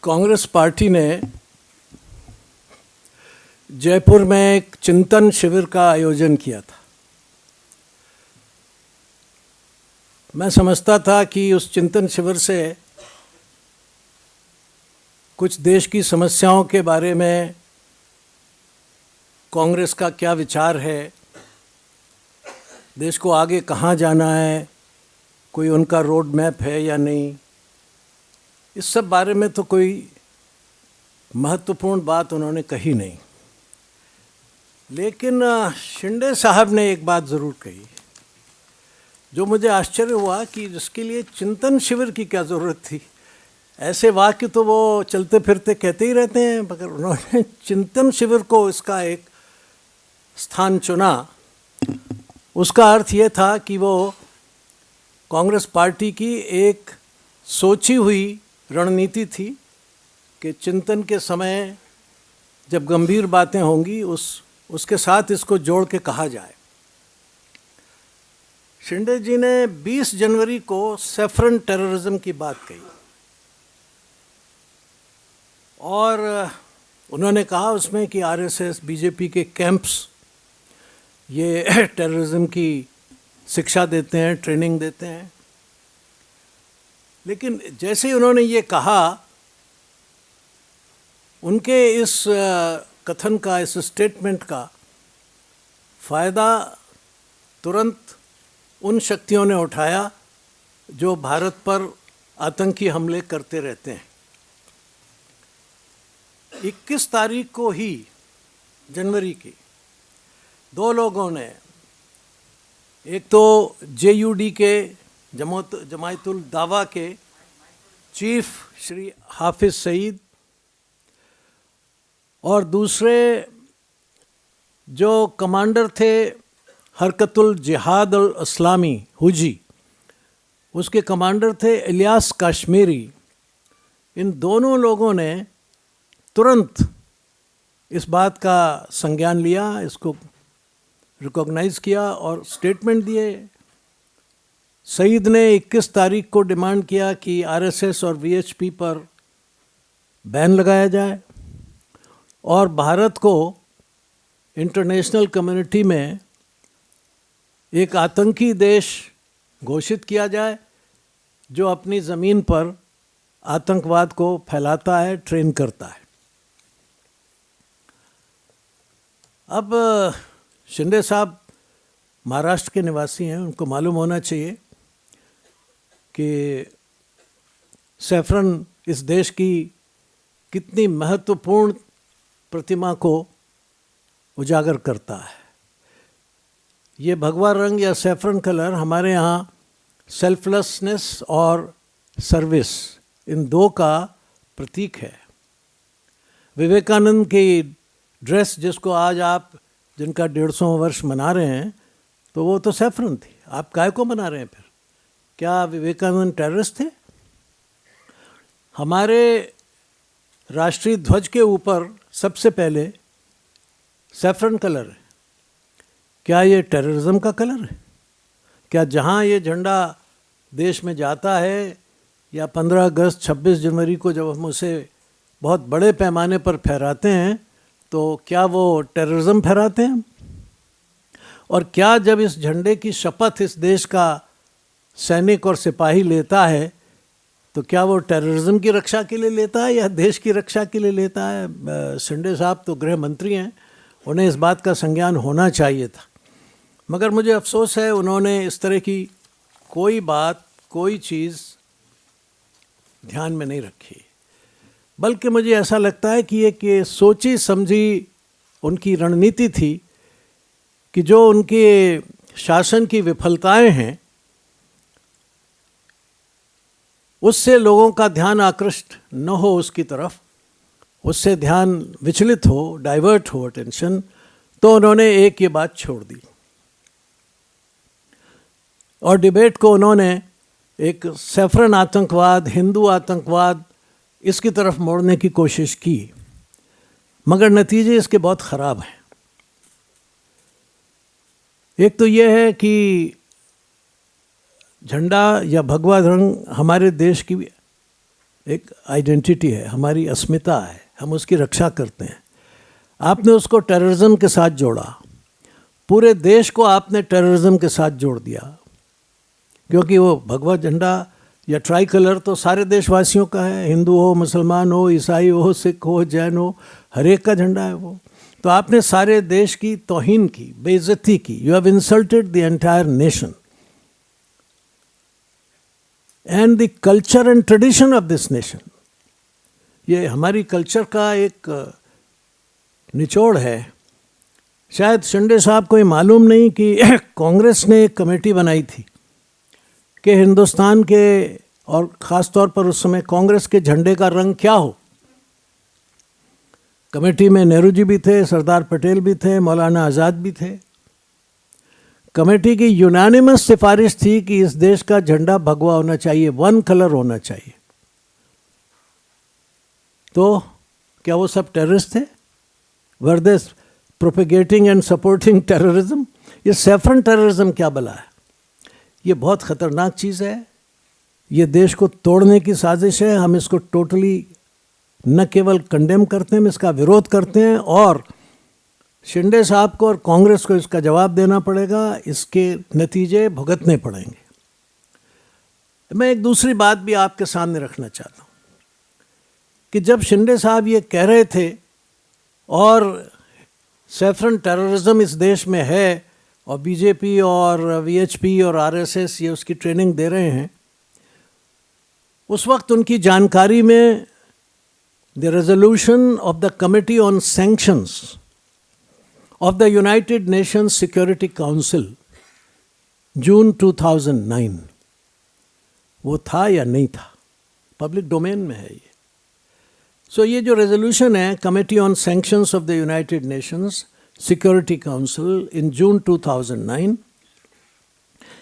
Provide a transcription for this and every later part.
Congress party ने जयपुर में एक चिंतन शिविर का आयोजन किया था। मैं समझता था कि उस चिंतन शिविर से कुछ देश की समस्याओं के बारे में कांग्रेस का क्या विचार है, देश को आगे कहाँ जाना है, कोई उनका रोड मैप है या नहीं, इस सब बारे में तो कोई महत्वपूर्ण बात उन्होंने कही नहीं। लेकिन शिंदे साहब ने एक बात ज़रूर कही जो मुझे आश्चर्य हुआ कि जिसके लिए चिंतन शिविर की क्या ज़रूरत थी। ऐसे वाक्य तो वो चलते फिरते कहते ही रहते हैं, मगर उन्होंने चिंतन शिविर को इसका एक स्थान चुना। उसका अर्थ ये था कि वो कांग्रेस पार्टी की एक सोची हुई रणनीति थी कि चिंतन के समय जब गंभीर बातें होंगी उसके साथ इसको जोड़ के कहा जाए। शिंदे जी ने 20 जनवरी को सैफरन टेररिज्म की बात कही और उन्होंने कहा उसमें कि आरएसएस बीजेपी के कैंप्स ये टेररिज्म की शिक्षा देते हैं, ट्रेनिंग देते हैं। लेकिन जैसे ही उन्होंने ये कहा, उनके इस कथन का, इस स्टेटमेंट का फ़ायदा तुरंत उन शक्तियों ने उठाया जो भारत पर आतंकी हमले करते रहते हैं। 21 तारीख को ही जनवरी की दो लोगों ने, एक तो जेयूडी के जमायतुल दावा के चीफ श्री हाफिज सईद और दूसरे जो कमांडर थे हरकतुल जिहाद अल इस्लामी हुजी, उसके कमांडर थे इलियास कश्मीरी। इन दोनों लोगों ने तुरंत इस बात का संज्ञान लिया, इसको रिकॉग्नाइज़ किया और स्टेटमेंट दिए। सईद ने 21 तारीख को डिमांड किया कि आरएसएस और वीएचपी पर बैन लगाया जाए और भारत को इंटरनेशनल कम्युनिटी में एक आतंकी देश घोषित किया जाए जो अपनी ज़मीन पर आतंकवाद को फैलाता है, ट्रेन करता है। अब शिंदे साहब महाराष्ट्र के निवासी हैं, उनको मालूम होना चाहिए कि सैफरन इस देश की कितनी महत्वपूर्ण प्रतिमा को उजागर करता है। ये भगवा रंग या सैफरन कलर हमारे यहाँ सेल्फलेसनेस और सर्विस, इन दो का प्रतीक है। विवेकानंद की ड्रेस जिसको आज आप जिनका 150वां वर्ष मना रहे हैं, तो वो तो सैफरन थी। आप काय को मना रहे हैं फिर? क्या विवेकानंद टेररिस्ट थे? हमारे राष्ट्रीय ध्वज के ऊपर सबसे पहले सैफरन कलर है। क्या ये टेररिज्म का कलर है? क्या जहाँ ये झंडा देश में जाता है या 15 अगस्त 26 जनवरी को जब हम उसे बहुत बड़े पैमाने पर फहराते हैं, तो क्या वो टेररिज्म फहराते हैं? और क्या जब इस झंडे की शपथ इस देश का सैनिक और सिपाही लेता है, तो क्या वो टेररिज्म की रक्षा के लिए लेता है या देश की रक्षा के लिए लेता है? शिंदे साहब तो गृह मंत्री हैं, उन्हें इस बात का संज्ञान होना चाहिए था। मगर मुझे अफसोस है उन्होंने इस तरह की कोई बात, कोई चीज़ ध्यान में नहीं रखी। बल्कि मुझे ऐसा लगता है कि एक ये सोची समझी उनकी रणनीति थी कि जो उनके शासन की विफलताएं हैं उससे लोगों का ध्यान आकृष्ट न हो उसकी तरफ, उससे ध्यान विचलित हो, डाइवर्ट हो अटेंशन, तो उन्होंने एक ये बात छोड़ दी और डिबेट को उन्होंने एक सैफरन आतंकवाद, हिंदू आतंकवाद, इसकी तरफ मोड़ने की कोशिश की। मगर नतीजे इसके बहुत ख़राब हैं। एक तो ये है कि झंडा या भगवा रंग हमारे देश की एक आइडेंटिटी है, हमारी अस्मिता है, हम उसकी रक्षा करते हैं। आपने उसको टेररिज्म के साथ जोड़ा, पूरे देश को आपने टेररिज्म के साथ जोड़ दिया, क्योंकि वो भगवा झंडा या ट्राई कलर तो सारे देशवासियों का है, हिंदू हो, मुसलमान हो, ईसाई हो, सिख हो, जैन हो, हर एक का झंडा है वो। तो आपने सारे देश की तौहीन की, बेइज्जती की। You have insulted the entire nation and the culture and tradition of this nation. ये हमारी कल्चर का एक निचोड़ है। शायद शिंदे साहब को ये मालूम नहीं कि कांग्रेस ने एक कमेटी बनाई थी कि हिंदुस्तान के, और ख़ास तौर पर उस समय कांग्रेस के झंडे का रंग क्या हो। कमेटी में नेहरू जी भी थे, सरदार पटेल भी थे, मौलाना आज़ाद भी थे। कमेटी की यूनानिमस सिफारिश थी कि इस देश का झंडा भगवा होना चाहिए, वन कलर होना चाहिए। तो क्या वो सब टेररिस्ट थे? वर दे प्रोपेगेटिंग एंड सपोर्टिंग टेररिज्म? ये सैफरन टेररिज्म क्या बला है? ये बहुत ख़तरनाक चीज़ है। ये देश को तोड़ने की साजिश है। हम इसको टोटली न केवल कंडेम करते हैं, हम इसका विरोध करते हैं, और शिंदे साहब को और कांग्रेस को इसका जवाब देना पड़ेगा, इसके नतीजे भुगतने पड़ेंगे। मैं एक दूसरी बात भी आपके सामने रखना चाहता हूँ कि जब शिंदे साहब ये कह रहे थे और सैफरन टेररिज्म इस देश में है और बीजेपी और वीएचपी और आरएसएस ये उसकी ट्रेनिंग दे रहे हैं, उस वक्त उनकी जानकारी में the resolution of the committee on sanctions of the United Nations Security Council June 2009 वो था या नहीं था? पब्लिक डोमेन में है ये। सो ये जो रेजोल्यूशन है, committee on sanctions of the United Nations Security council in June 2009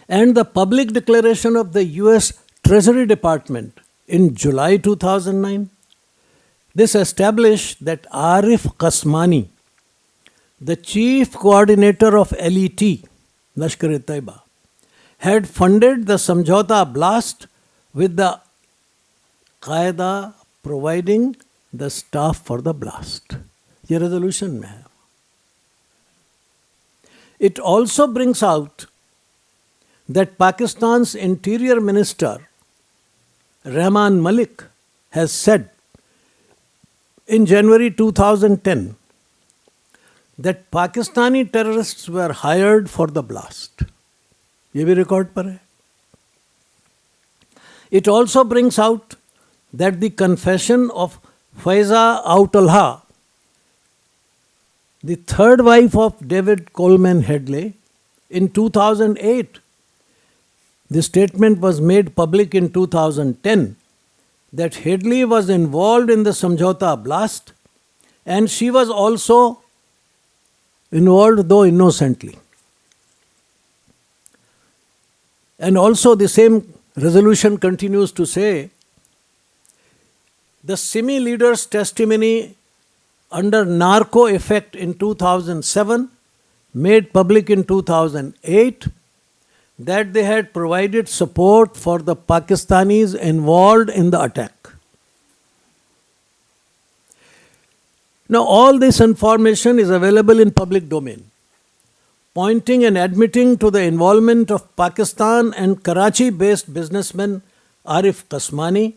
and the public declaration of the US Treasury Department in July 2009, this established that Arif Qasmani, the chief coordinator of LET, Lashkar-e-Taiba, had funded the Samjhauta blast with the Qaeda providing the staff for the blast. ये resolution में है. It also brings out that Pakistan's Interior Minister Rahman Malik has said in January 2010 that Pakistani terrorists were hired for the blast. ये भी record पर है. It also brings out that the confession of Faiza Autalha, the third wife of David Coleman Headley, in 2008, the statement was made public in 2010 that Headley was involved in the Samjhauta blast and she was also involved, though innocently. And also the same resolution continues to say, the Simi leader's testimony under narco effect in 2007, made public in 2008, that they had provided support for the Pakistanis involved in the attack. Now all this information is available in public domain, pointing and admitting to the involvement of Pakistan and Karachi-based businessman Arif Qasmani,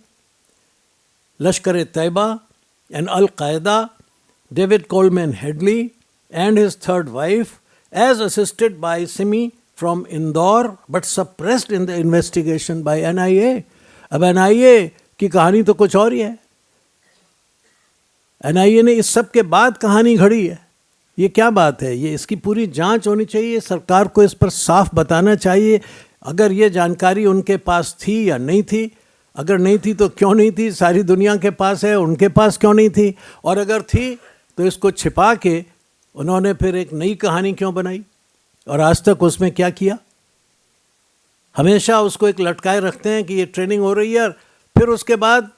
Lashkar-e-Taiba and Al-Qaeda, David Coleman Headley and his third wife, as assisted by Simi from Indore, but suppressed in the investigation by NIA. अब NIA की कहानी तो कुछ और ही है. NIA ने इस सब के बाद कहानी घड़ी है. ये क्या बात है? ये इसकी पूरी जांच होनी चाहिए. सरकार को इस पर साफ बताना चाहिए अगर ये जानकारी उनके पास थी या नहीं थी. अगर नहीं थी तो क्यों नहीं थी? सारी दुनिया के पास है, उनके पास क्यों नहीं थी? और अगर थी तो इसको छिपा के उन्होंने फिर एक नई कहानी क्यों बनाई? और आज तक उसमें क्या किया? हमेशा उसको एक लटकाए रखते हैं कि ये ट्रेनिंग हो रही है, फिर उसके बाद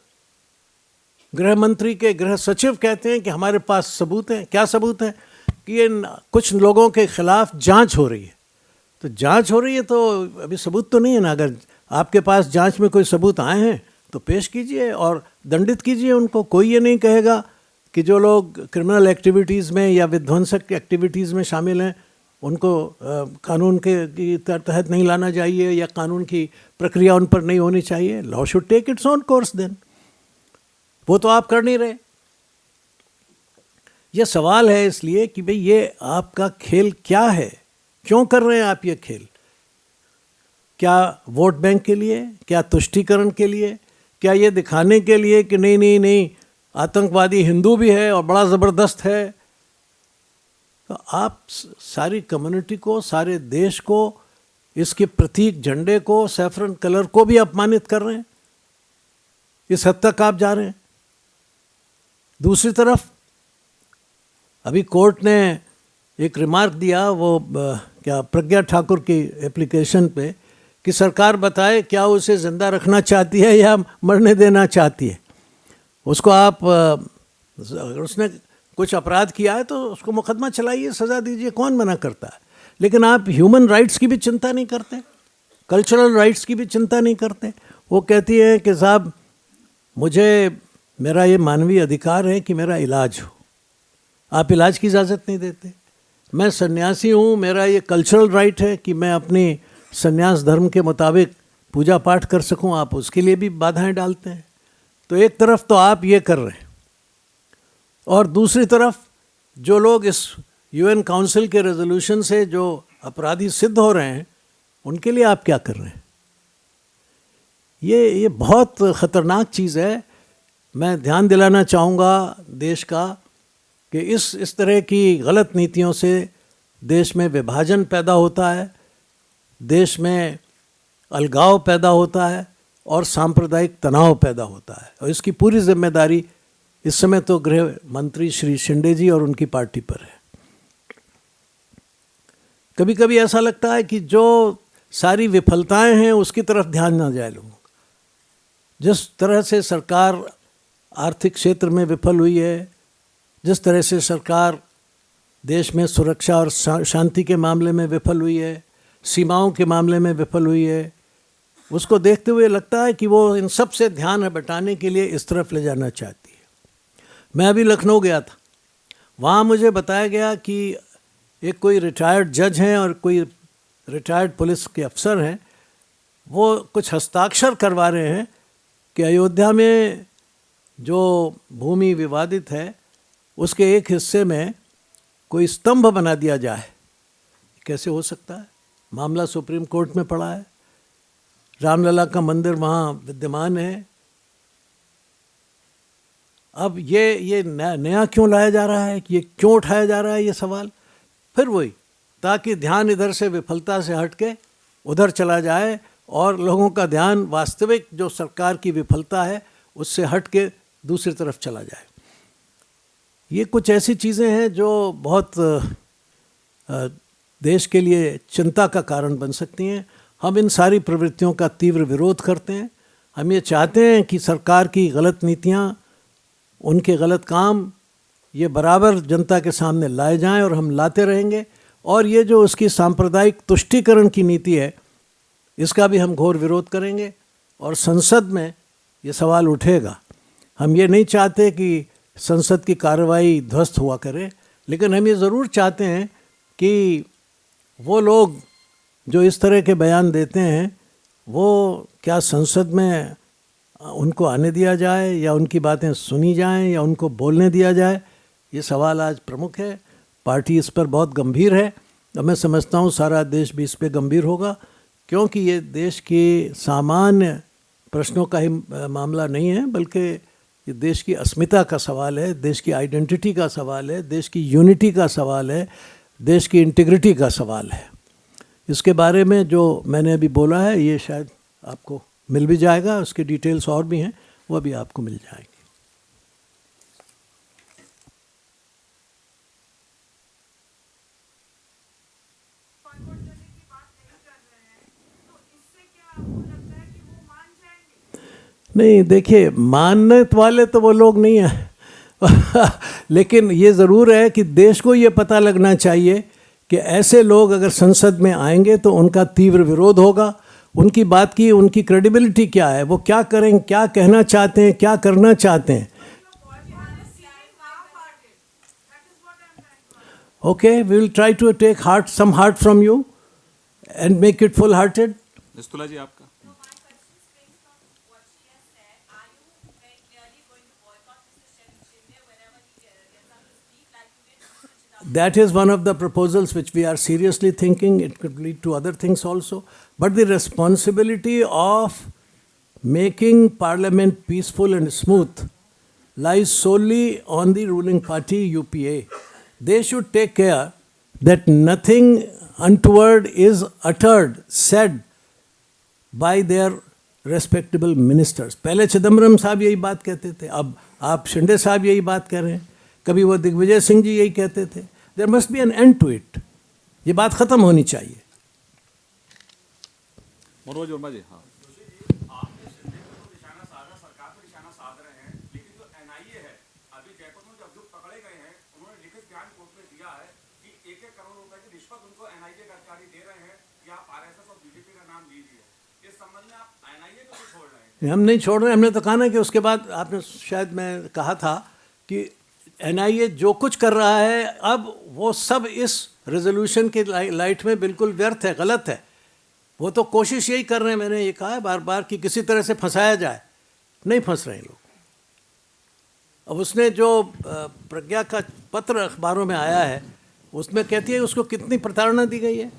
गृह मंत्री के गृह सचिव कहते हैं कि हमारे पास सबूत हैं. क्या सबूत हैं? कि ये कुछ लोगों के खिलाफ जांच हो रही है. तो जांच हो रही है तो अभी सबूत तो नहीं है ना. अगर आपके पास जांच में कोई सबूत आए हैं तो पेश कीजिए और दंडित कीजिए उनको। कोई ये नहीं कहेगा कि जो लोग क्रिमिनल एक्टिविटीज़ में या विध्वंसक एक्टिविटीज़ में शामिल हैं उनको कानून के तहत नहीं लाना चाहिए या कानून की प्रक्रिया उन पर नहीं होनी चाहिए। Law should take its own course then. वो तो आप कर नहीं रहे। ये सवाल है इसलिए कि भाई ये आपका खेल क्या है, क्यों कर रहे हैं आप ये खेल? क्या वोट बैंक के लिए, क्या तुष्टीकरण के लिए, क्या ये दिखाने के लिए कि नहीं नहीं नहीं आतंकवादी हिंदू भी है और बड़ा ज़बरदस्त है? तो आप सारी कम्युनिटी को, सारे देश को, इसके प्रतीक झंडे को, सैफरन कलर को भी अपमानित कर रहे हैं। इस हद तक आप जा रहे हैं। दूसरी तरफ अभी कोर्ट ने एक रिमार्क दिया, वो क्या प्रज्ञा ठाकुर की एप्लीकेशन पे, कि सरकार बताए क्या उसे ज़िंदा रखना चाहती है या मरने देना चाहती है। उसको आप अगर उसने कुछ अपराध किया है तो उसको मुकदमा चलाइए, सज़ा दीजिए, कौन मना करता है। लेकिन आप ह्यूमन राइट्स की भी चिंता नहीं करते, कल्चरल राइट्स की भी चिंता नहीं करते। वो कहती है कि साहब मुझे, मेरा ये मानवीय अधिकार है कि मेरा इलाज हो, आप इलाज की इजाज़त नहीं देते। मैं सन्यासी हूँ, मेरा ये कल्चरल राइट है कि मैं अपनी सन्यास धर्म के मुताबिक पूजा पाठ कर सकूँ, आप उसके लिए भी बाधाएं डालते हैं। तो एक तरफ तो आप ये कर रहे हैं और दूसरी तरफ जो लोग इस यूएन काउंसिल के रेजोल्यूशन से जो अपराधी सिद्ध हो रहे हैं उनके लिए आप क्या कर रहे हैं? ये बहुत ख़तरनाक चीज़ है। मैं ध्यान दिलाना चाहूँगा देश का कि इस तरह की गलत नीतियों से देश में विभाजन पैदा होता है, देश में अलगाव पैदा होता है और सांप्रदायिक तनाव पैदा होता है। और इसकी पूरी जिम्मेदारी इस समय तो गृह मंत्री श्री शिंदे जी और उनकी पार्टी पर है। कभी कभी ऐसा लगता है कि जो सारी विफलताएं हैं उसकी तरफ ध्यान ना जाए लोगों का। जिस तरह से सरकार आर्थिक क्षेत्र में विफल हुई है, जिस तरह से सरकार देश में सुरक्षा और शांति के मामले में विफल हुई है, सीमाओं के मामले में विफल हुई है, उसको देखते हुए लगता है कि वो इन सब से ध्यान हटाने के लिए इस तरफ ले जाना चाहती है। मैं अभी लखनऊ गया था, वहाँ मुझे बताया गया कि एक कोई रिटायर्ड जज हैं और कोई रिटायर्ड पुलिस के अफसर हैं, वो कुछ हस्ताक्षर करवा रहे हैं कि अयोध्या में जो भूमि विवादित है उसके एक हिस्से में कोई स्तंभ बना दिया जाए। कैसे हो सकता है? मामला सुप्रीम कोर्ट में पड़ा है, रामलला का मंदिर वहाँ विद्यमान है। अब ये नया क्यों लाया जा रहा है, कि ये क्यों उठाया जा रहा है ये सवाल? फिर वही, ताकि ध्यान इधर से विफलता से हट के उधर चला जाए और लोगों का ध्यान वास्तविक जो सरकार की विफलता है उससे हट के दूसरी तरफ चला जाए। ये कुछ ऐसी चीज़ें हैं जो बहुत देश के लिए चिंता का कारण बन सकती हैं। हम इन सारी प्रवृत्तियों का तीव्र विरोध करते हैं। हम ये चाहते हैं कि सरकार की गलत नीतियाँ, उनके गलत काम ये बराबर जनता के सामने लाए जाएं और हम लाते रहेंगे। और ये जो उसकी सांप्रदायिक तुष्टीकरण की नीति है इसका भी हम घोर विरोध करेंगे और संसद में ये सवाल उठेगा। हम ये नहीं चाहते कि संसद की कार्रवाई ध्वस्त हुआ करे, लेकिन हम ये ज़रूर चाहते हैं कि वो लोग जो इस तरह के बयान देते हैं वो क्या संसद में उनको आने दिया जाए या उनकी बातें सुनी जाएं या उनको बोलने दिया जाए। ये सवाल आज प्रमुख है। पार्टी इस पर बहुत गंभीर है और मैं समझता हूँ सारा देश भी इस पर गंभीर होगा, क्योंकि ये देश के सामान्य प्रश्नों का ही मामला नहीं है, बल्कि ये देश की अस्मिता का सवाल है, देश की आइडेंटिटी का सवाल है, देश की यूनिटी का सवाल है, देश की इंटीग्रिटी का सवाल है। इसके बारे में जो मैंने अभी बोला है ये शायद आपको मिल भी जाएगा, उसके डिटेल्स और भी हैं, वो भी आपको मिल जाएंगे। नहीं, देखिए, मानने वाले तो वो लोग नहीं हैं लेकिन ये ज़रूर है कि देश को ये पता लगना चाहिए कि ऐसे लोग अगर संसद में आएंगे तो उनका तीव्र विरोध होगा, उनकी बात की, उनकी क्रेडिबिलिटी क्या है, वो क्या करें, क्या कहना चाहते हैं, क्या करना चाहते हैं. Okay, we will try to take some heart from you and make it full hearted. निस्तुला जी आपका That is one of the proposals which we are seriously thinking. It could lead to other things also. But the responsibility of making Parliament peaceful and smooth lies solely on the ruling party, UPA. They should take care that nothing untoward is uttered, said by their respectable ministers. पहले चिदम्बरम साहब यही बात कहते थे, अब आप शिंदे साहब यही बात कह रहे हैं, कभी वो दिग्विजय सिंह जी यही कहते थे. There must be an end to it. ये बात खत्म होनी चाहिए. मनोज वर्मा जी. हाँ, हम नहीं छोड़ रहे. हमने तो कहा ना कि उसके बाद आपने शायद मैं कहा था कि एनआईए जो कुछ कर रहा है अब वो सब इस रेजोल्यूशन के लाइट में बिल्कुल व्यर्थ है, गलत है. वो तो कोशिश यही कर रहे हैं, मैंने ये कहा है बार बार, कि किसी तरह से फंसाया जाए. नहीं फंस रहे हैं लोग. अब उसने जो प्रज्ञा का पत्र अखबारों में आया है उसमें कहती है उसको कितनी प्रताड़ना दी गई है,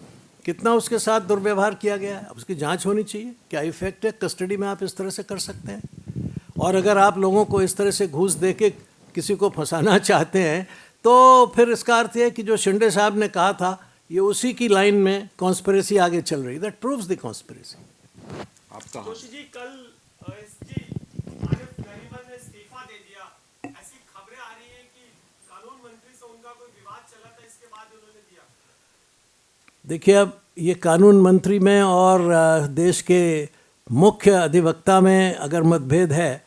कितना उसके साथ दुर्व्यवहार किया गया है. अब उसकी जांच होनी चाहिए. क्या इफेक्ट है कस्टडी में आप इस तरह से कर सकते हैं? और अगर आप लोगों को इस तरह से घूस दे के किसी को फंसाना चाहते हैं तो फिर इसका अर्थ है कि जो शिंदे साहब ने कहा था ये उसी की लाइन में कॉन्स्पिरेसी आगे चल रही. That proves the conspiracy. आपका. जोशी जी, कल एसजी आरिफ गनीमत ने इस्तीफा दे दिया. ऐसी खबरें आ रही हैं कि कानून मंत्री से उनका कोई विवाद चला था, इसके बाद उन्होंने दिया. देखिए, अब ये कानून मंत्री में और देश के मुख्य अधिवक्ता में अगर मतभेद है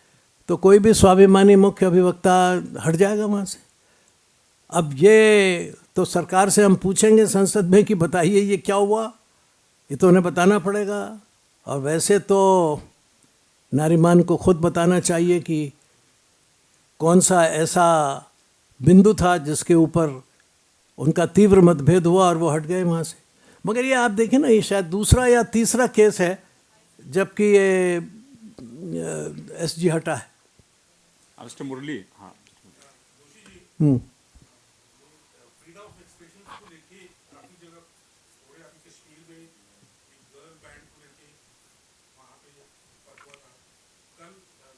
तो कोई भी स्वाभिमानी मुख्य अधिवक्ता हट जाएगा वहाँ से. अब ये तो सरकार से हम पूछेंगे संसद में कि बताइए ये क्या हुआ, ये तो उन्हें बताना पड़ेगा. और वैसे तो नारीमान को खुद बताना चाहिए कि कौन सा ऐसा बिंदु था जिसके ऊपर उनका तीव्र मतभेद हुआ और वो हट गए वहाँ से. मगर ये आप देखें ना, ये शायद दूसरा या तीसरा केस है जबकि ये एसजी हटा है. मिस्टर मुरली. हाँ, फ्रीडम ऑफ एक्सप्रेशन को लेके काफी जगह थोड़े अभी कश्मीर में एक गर्ल बैंड को लेके वहाँ पे हुआ था. कल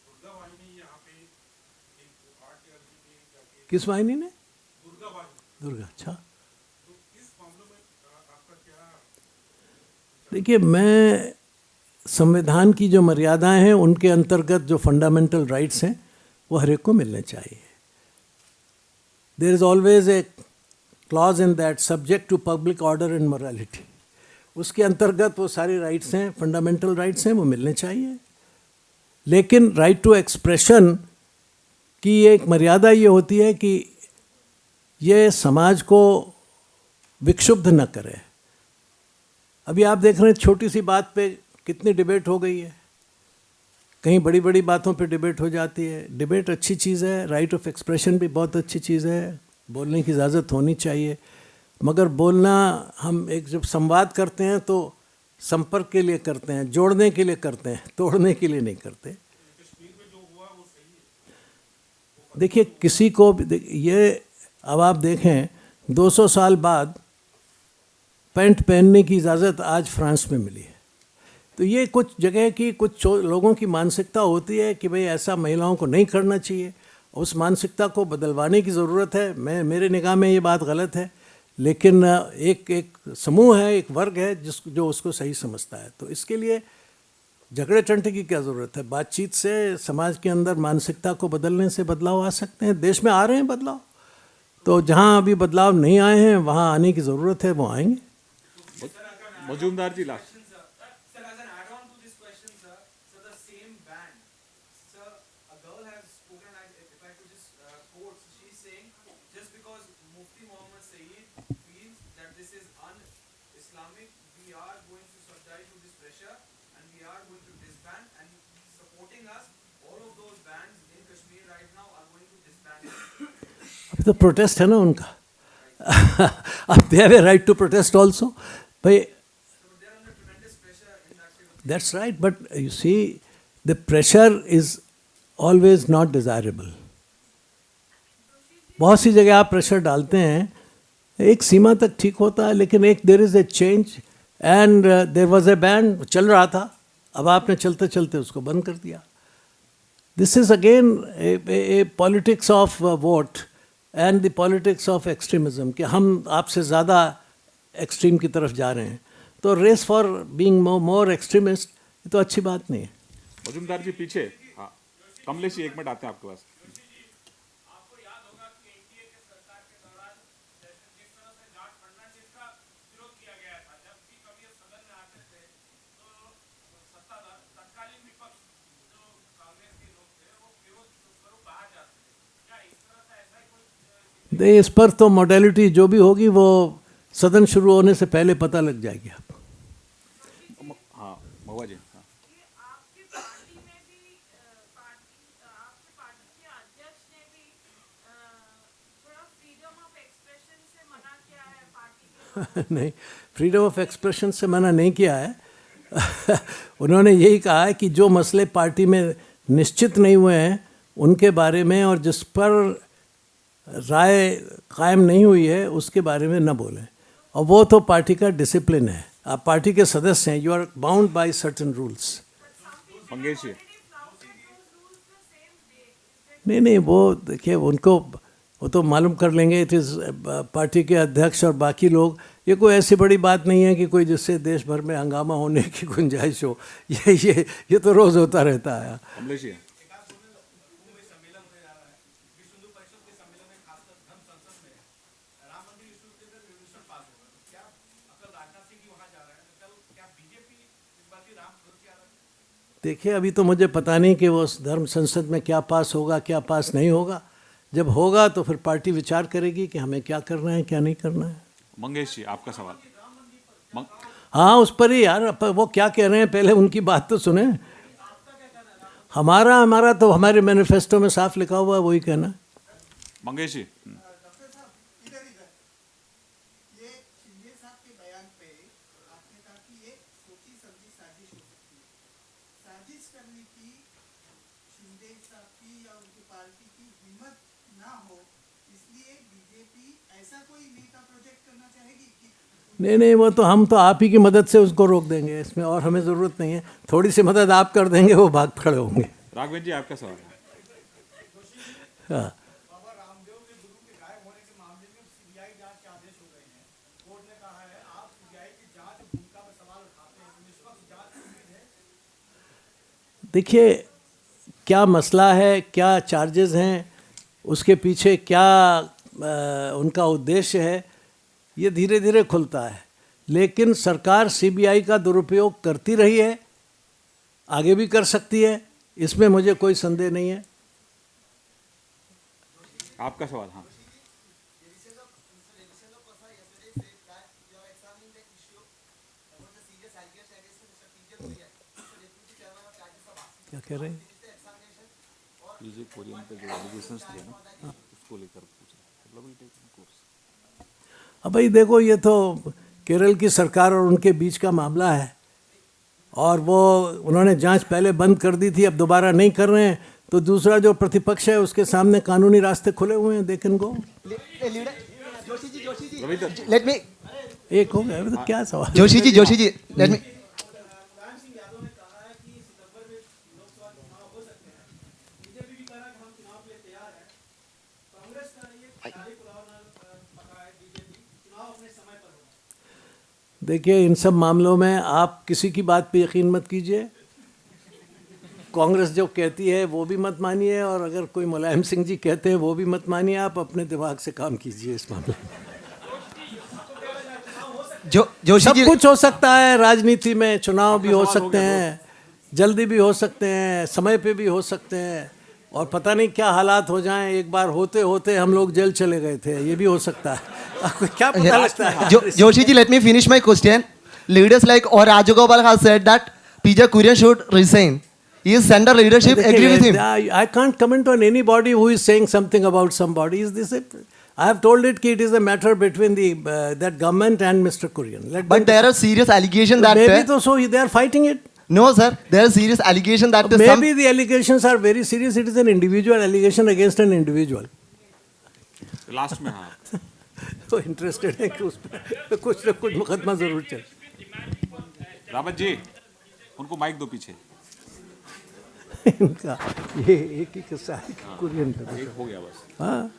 दुर्गा वाहिनी यहाँ पे एक आर्ट गैलरी में जाके. किस वाहिनी ने? दुर्गा वाहिनी. दुर्गा. अच्छा. तो इस मामले में आपका क्या? देखिए, मैं संविधान की जो मर्यादाएं हैं उनके अंतर्गत जो फंडामेंटल राइट्स हैं वो हर एक को मिलने चाहिए. There is always a clause in that subject to public order and morality. उसके अंतर्गत वो सारी राइट्स हैं, फंडामेंटल राइट्स हैं, वो मिलने चाहिए. लेकिन राइट टू एक्सप्रेशन की एक मर्यादा ये होती है कि ये समाज को विक्षुब्ध न करे. अभी आप देख रहे हैं छोटी सी बात पे कितनी डिबेट हो गई है. कहीं बड़ी बड़ी बातों पे डिबेट हो जाती है. डिबेट अच्छी चीज़ है, राइट ऑफ एक्सप्रेशन भी बहुत अच्छी चीज़ है, बोलने की इजाज़त होनी चाहिए. मगर बोलना, हम एक जब संवाद करते हैं तो संपर्क के लिए करते हैं, जोड़ने के लिए करते हैं, तोड़ने के लिए नहीं करते. देखिए, किसी को ये, अब आप देखें 200 साल बाद पैंट पहनने की इजाज़त आज फ्रांस में मिली है. तो ये कुछ जगह की कुछ लोगों की मानसिकता होती है कि भाई ऐसा महिलाओं को नहीं करना चाहिए. उस मानसिकता को बदलवाने की ज़रूरत है. मेरे निगाह में ये बात गलत है. लेकिन एक समूह है, एक वर्ग है जो उसको सही समझता है. तो इसके लिए झगड़े टंटे की क्या ज़रूरत है? बातचीत से समाज के अंदर मानसिकता को बदलने से बदलाव आ सकते हैं. देश में आ रहे हैं बदलाव. तो जहाँ अभी बदलाव नहीं आए हैं वहाँ आने की ज़रूरत है, वो आएंगे. मजूमदार जी last. and we are going to disband, and supporting us, all of those bands in Kashmir right now are going to disband. अभी तो प्रोटेस्ट है ना उनका. अब they have a right to protest also. भाई So they're under tremendous pressure in that state of that's right, but you see the pressure is always not desirable. बहुत सी जगह आप प्रेशर डालते हैं, एक सीमा तक ठीक होता है, लेकिन एक there is a change. And there was A band चल रहा था, अब आपने चलते चलते उसको बंद कर दिया. This is again A politics of vote and the politics of extremism, कि हम आपसे ज़्यादा एक्सट्रीम की तरफ जा रहे हैं. तो race for being more extremist, ये तो अच्छी बात नहीं है. मजूमदार जी पीछे. हाँ, कमलेश जी 1 मिनट आते हैं आपके पास. आपको याद होगा कि एनडीए के सरकार के दौरान जिस तरह से जॉर्ज फर्नांडिस का विरोध किया गया था, जब भी कभी ये सदन में आते थे तो सत्ताधार तत्कालीन विपक्ष जो कांग्रेस के लोग थे वो विरोध स्वरूप बाहर जाते थे. क्या इस तरह से ऐसा ही कोई इस पर तो मॉडलिटी जो भी होगी वो सदन शुरू होने से पहले पता लग जाएगी आपको. हाँ, महुआ जी. हाँ. कि आपकी पार्टी में भी आपके पार्टी के अध्यक्ष ने भी थोड़ा फ्रीडम ऑफ एक्सप्रेशन से मना किया है पार्टी के. नहीं, फ्रीडम ऑफ एक्सप्रेशन से मना नहीं किया है. उन्होंने यही कहा है कि जो मसले पार्टी में निश्चित नहीं हुए हैं उनके बारे में, और जिस पर राय कायम नहीं हुई है उसके बारे में न बोलें. और वो तो पार्टी का डिसिप्लिन है. आप पार्टी के सदस्य हैं, you are bound by certain rules. Mangesh ji. नहीं, वो देखिए उनको वो तो मालूम कर लेंगे. इट इज़ पार्टी के अध्यक्ष और बाकी लोग. ये कोई ऐसी बड़ी बात नहीं है कि कोई जिससे देश भर में हंगामा होने की गुंजाइश हो. ये तो रोज़ होता रहता है. कमलेश जी. सम्मेलन होने जा रहा है, विश्व हिंदू परिषद के सम्मेलन में, खासकर धर्म संसद में राम मंदिर इशू के ऊपर रेजोल्यूशन पास होगा. क्या कल राजनाथ सिंह भी वहां जा रहे हैं, तो कल क्या बीजेपी इस बार की राम विरोध की आ रहा है? देखिए अभी तो मुझे पता नहीं कि वो धर्म संसद में क्या पास होगा क्या पास नहीं होगा. जब होगा तो फिर पार्टी विचार करेगी कि हमें क्या करना है क्या नहीं करना है. मंगेश जी आपका सवाल. हाँ, उस पर ही यार, वो क्या कह रहे हैं पहले उनकी बात तो सुने. हमारा तो हमारे मैनिफेस्टो में साफ लिखा हुआ है, वही कहना. मंगेश जी. डॉक्टर साहब इधर ये शिंदे साहब के बयान पे आपने कहा कि ये सोची समझी साजिश हो सकती है. साजिश करने की शिंदे साहब की या उनकी पार्टी की हिम्मत ना हो, इसलिए बीजेपी ऐसा कोई नेता प्रोजेक्ट करना चाहेगी कि नहीं, वो तो हम तो आप ही की मदद से उसको रोक देंगे. इसमें और हमें ज़रूरत नहीं है. थोड़ी सी मदद आप कर देंगे, वो भाग खड़े होंगे. राघवेंद्र जी आपका सवाल. हाँ, बाबा रामदेव के गुरु के गायब होने के मामले में सीबीआई जांच के आदेश हो गए हैं. कोर्ट ने कहा है आप सीबीआई की जांच भूमिका में सवाल उठाते हैं, तो निष्पक्ष जांच की उम्मीद है. देखिए क्या मसला है, क्या चार्जेस हैं, उसके पीछे क्या उनका उद्देश्य है, ये धीरे धीरे खुलता है. लेकिन सरकार सीबीआई का दुरुपयोग करती रही है, आगे भी कर सकती है, इसमें मुझे कोई संदेह नहीं है. आपका सवाल. हाँ. क्या कह रहे हैं? ये जो कोरियन पे जो एलिगेशंस थे ना उसको लेकर पूछ रहे हैं. अब भाई देखो, ये तो केरल की सरकार और उनके बीच का मामला है, और वो उन्होंने जांच पहले बंद कर दी थी, अब दोबारा नहीं कर रहे हैं. तो दूसरा जो प्रतिपक्ष है उसके सामने कानूनी रास्ते खुले हुए हैं, देख इनको. जोशी जी रविंदर. लेट मी एक हो गया. अभी तो क्या सवाल. जोशी जी लेट मी मुलायम सिंह यादव ने कहा है कि सितंबर में लोकसभा चुनाव हो सकते हैं. बीजेपी भी कह रहा है कि हम चुनाव के लिए तैयार हैं. कांग्रेस का ये शाही पुलाव न पका है. बीजेपी चुनाव अपने समय पर होगा. देखिए इन सब मामलों में आप किसी की बात पे यकीन मत कीजिए. कांग्रेस जो कहती है वो भी मत मानिए, और अगर कोई मुलायम सिंह जी कहते हैं वो भी मत मानिए. आप अपने दिमाग से काम कीजिए इस मामले में. जोशी सब जी कुछ हो सकता है राजनीति में. चुनाव भी हो सकते हैं, जल्दी भी हो सकते हैं, समय पे भी हो सकते हैं, और पता नहीं क्या हालात हो जाएं. एक बार होते होते हम लोग जेल चले गए थे, ये भी हो सकता है. आपको क्या पता लगता है? Joshi ji, let me finish my question. Leaders like or Rajagopal have said that PJ Kurian should resign. Is center leadership agree with him? I can't comment on anybody who is saying something about somebody. Is this it? I have told it that it is a matter between the that government and Mr. Kurian. But there are serious allegations that maybe so they are fighting it. no, sir. There are serious allegations that Maybe the allegations are very serious. It is an individual allegation against an individual. Last में हाँ तो interested है कि उस पर कुछ न कुछ मुकदमा जरूर चले. रावत जी उनको माइक दो पीछे इनका ये एक ही किस्सा है कुरियन का. एक हो गया बस हाँ.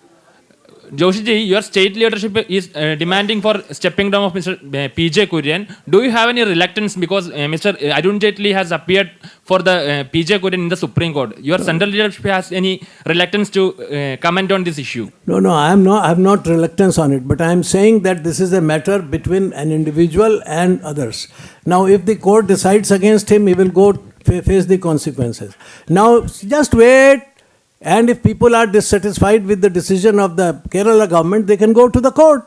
Joshi ji, your state leadership is demanding for stepping down of Mr. PJ Kurian. Do you have any reluctance because Mr. Arun Jaitley has appeared for the PJ Kurian in the Supreme Court? Your central leadership has any reluctance to comment on this issue? No, I have not reluctance on it, but I am saying that this is a matter between an individual and others. Now, if the court decides against him, he will go face the consequences. Now, just wait. And if people are dissatisfied with the decision of the Kerala government, they can go to the court.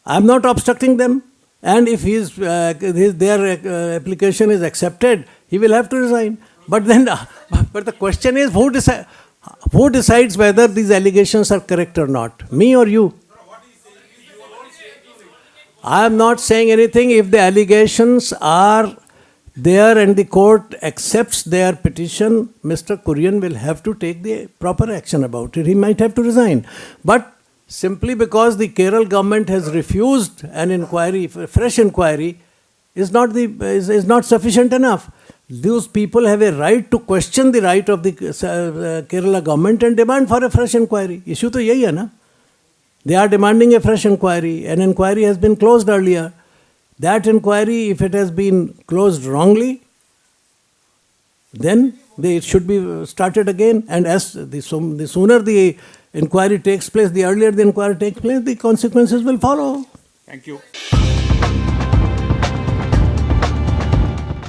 I am not obstructing them. And if their application is accepted, he will have to resign. But then, but the question is, who decides whether these allegations are correct or not? Me or you? I am not saying anything. If the allegations are there and the court accepts their petition, Mr. Kurian will have to take the proper action about it. He might have to resign. But simply because the Kerala government has refused an inquiry, fresh inquiry, is not sufficient enough. Those people have a right to question the right of the Kerala government and demand for a fresh inquiry. Issue to yahi hai na? They are demanding a fresh inquiry. An inquiry has been closed earlier. That inquiry, if it has been closed wrongly, then it should be started again. And as the sooner the inquiry takes place, the earlier the inquiry takes place, the consequences will follow. Thank you